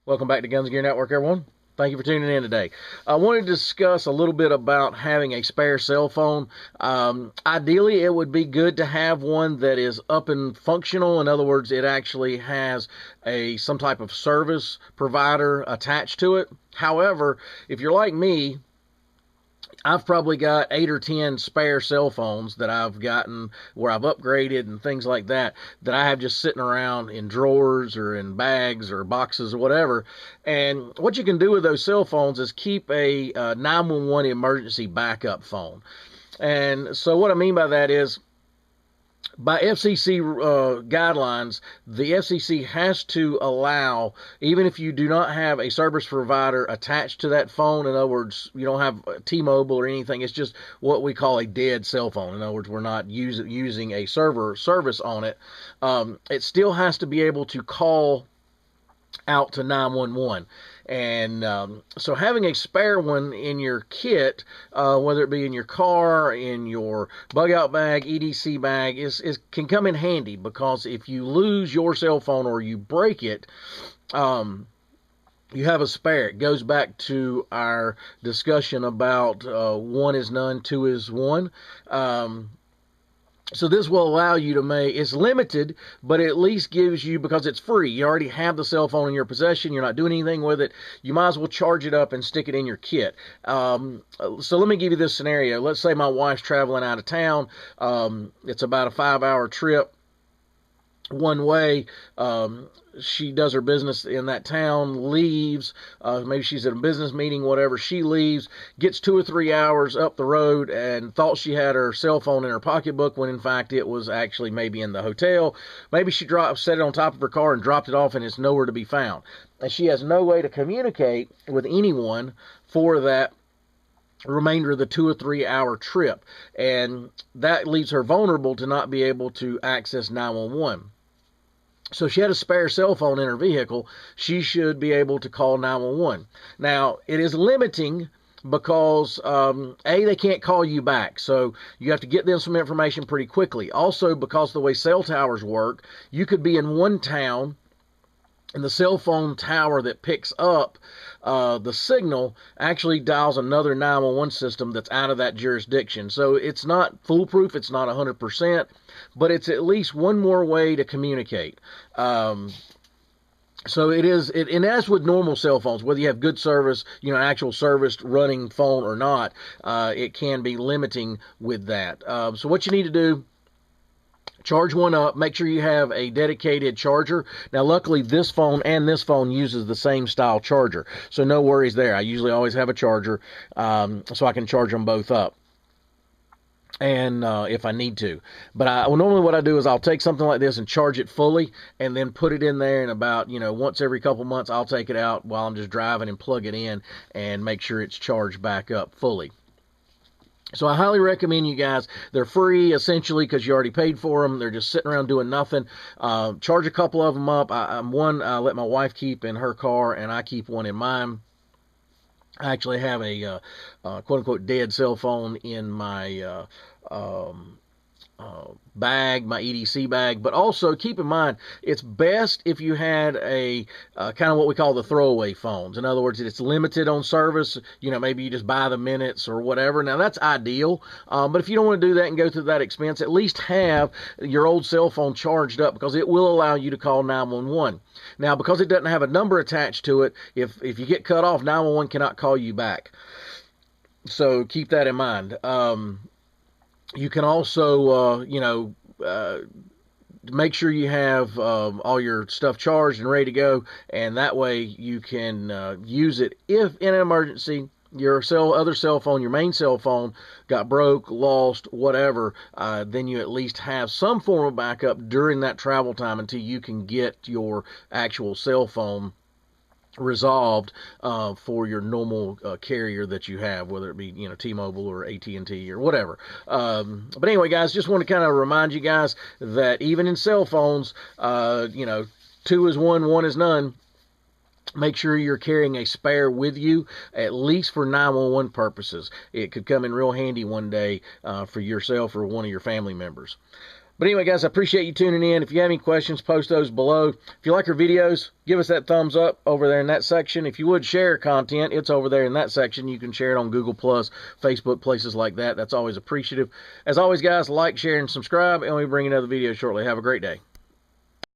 Welcome back to Guns Gear Network, everyone. Thank you for tuning in today. I wanted to discuss a little bit about having a spare cell phone. Ideally, it would be good to have one that is up and functional. In other words, it actually has some type of service provider attached to it. However, if you're like me, I've probably got 8 or 10 spare cell phones that I've gotten where I've upgraded and things like that I have just sitting around in drawers or in bags or boxes or whatever. And what you can do with those cell phones is keep a 911 emergency backup phone. And so what I mean by that is, by FCC guidelines, the FCC has to allow, even if you do not have a service provider attached to that phone, in other words, you don't have T-Mobile or anything, it's just what we call a dead cell phone. In other words, we're not using a server service on it. It still has to be able to call out to 911. And so having a spare one in your kit, whether it be in your car, in your bug out bag, EDC bag, can come in handy, because if you lose your cell phone or you break it, you have a spare. It goes back to our discussion about one is none, two is one. So this will allow you to it's limited, but it at least gives you, because it's free, you already have the cell phone in your possession, you're not doing anything with it, you might as well charge it up and stick it in your kit. So let me give you this scenario. Let's say my wife's traveling out of town. It's about a 5-hour trip one way. She does her business in that town, leaves, maybe she's at a business meeting, whatever, she leaves, gets 2 or 3 hours up the road and thought she had her cell phone in her pocketbook, when in fact it was actually maybe in the hotel. Maybe she set it on top of her car and dropped it off, and it's nowhere to be found. And she has no way to communicate with anyone for that remainder of the 2 or 3 hour trip. And that leaves her vulnerable to not be able to access 911. So she had a spare cell phone in her vehicle. She should be able to call 911. Now, it is limiting because, they can't call you back. So you have to get them some information pretty quickly. Also, because the way cell towers work, you could be in one town, and the cell phone tower that picks up the signal actually dials another 911 system that's out of that jurisdiction. So it's not foolproof, it's not 100%, but it's at least one more way to communicate. So and as with normal cell phones, whether you have good service, actual serviced running phone or not, it can be limiting with that. So what you need to do, charge one up. Make sure you have a dedicated charger. Now, luckily, this phone and this phone uses the same style charger, so no worries there. I usually always have a charger, so I can charge them both up, and if I need to. But normally what I do is I'll take something like this and charge it fully, and then put it in there, and about once every couple months I'll take it out while I'm just driving and plug it in and make sure it's charged back up fully. So I highly recommend you guys. They're free, essentially, because you already paid for them. They're just sitting around doing nothing. Charge a couple of them up. I let my wife keep in her car, and I keep one in mine. I actually have a quote-unquote dead cell phone in my bag, my EDC bag. But also keep in mind, it's best if you had a kind of what we call the throwaway phones. In other words, it's limited on service. Maybe you just buy the minutes or whatever. Now, that's ideal. But if you don't want to do that and go through that expense, at least have your old cell phone charged up, because it will allow you to call 911. Now, because it doesn't have a number attached to it, if you get cut off, 911 cannot call you back. So keep that in mind. You can also, make sure you have all your stuff charged and ready to go, and that way you can use it if in an emergency your other cell phone, your main cell phone, got broke, lost, whatever. Then you at least have some form of backup during that travel time until you can get your actual cell phone resolved for your normal carrier that you have, whether it be T-Mobile or AT&T or whatever. But anyway, guys, just want to kind of remind you guys that even in cell phones, 2 is one, 1 is none. Make sure you're carrying a spare with you, at least for 911 purposes. It could come in real handy one day for yourself or one of your family members. But anyway, guys, I appreciate you tuning in. If you have any questions, post those below. If you like our videos, give us that thumbs up over there in that section. If you would share content, it's over there in that section. You can share it on Google+, Facebook, places like that. That's always appreciative. As always, guys, like, share, and subscribe, and we bring another video shortly. Have a great day.